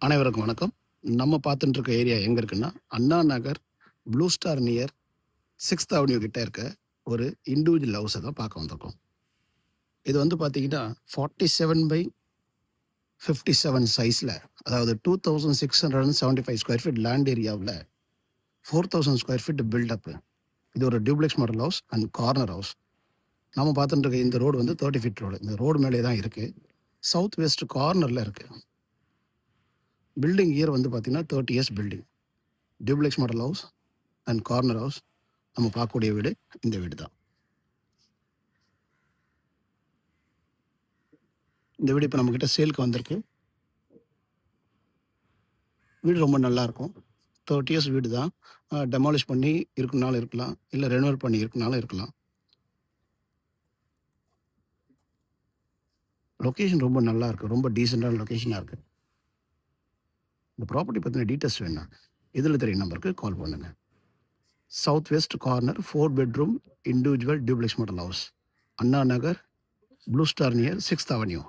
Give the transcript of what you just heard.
அனைவருக்கும் வணக்கம். நம்ம பார்த்துட்டு இருக்க ஏரியா எங்க இருக்குன்னா, Anna Nagar, Blue Star near 6th avenue கிட்ட இருக்க ஒரு இண்டிவிஜுவல் ஹவுஸ தான் பார்க்க வந்திருக்கோம். இது வந்து பார்த்தீங்கன்னா, 47/57 சைஸ்ல, அதாவது 2675 ஸ்கொயர் ஃபீட் லேண்ட் ஏரியாவுல 4000 ஸ்கொயர் ஃபீட் பில்டப். இது ஒரு duplex model house and corner house. நம்ம பார்த்துட்டு இருக்க இந்த ரோடு வந்து 30 ஃபீட் ரோடு. இந்த ரோடு மேலே தான் இருக்கு. சவுத் வெஸ்ட் கார்னர்ல இருக்கு. பில்டிங் இயர் வந்து பார்த்தீங்கன்னா 30 years building. Duplex model house and corner house. நம்ம பார்க்கக்கூடிய வீடு இந்த வீடு தான். இந்த வீடு இப்போ நம்மக்கிட்ட சேலுக்கு வந்திருக்கு. வீடு ரொம்ப நல்லா இருக்கும். 30 இயர்ஸ் வீடு தான். டெமாலிஷ் பண்ணி இருக்குனாலும் இருக்கலாம், இல்லை ரெனோவேட் பண்ணி இருக்குனாலும் இருக்கலாம். லொக்கேஷன் ரொம்ப நல்லா இருக்கு. ரொம்ப டீசெண்டான லொக்கேஷனாக இருக்கு. இந்த ப்ராப்பர்ட்டி பற்றின டீட்டெயில்ஸ் வேணும்னா இதில் தெரிய நம்பருக்கு கால் பண்ணுங்க. South west corner 4 bedroom individual duplex model house, Anna Nagar, Blue Star near 6th avenue.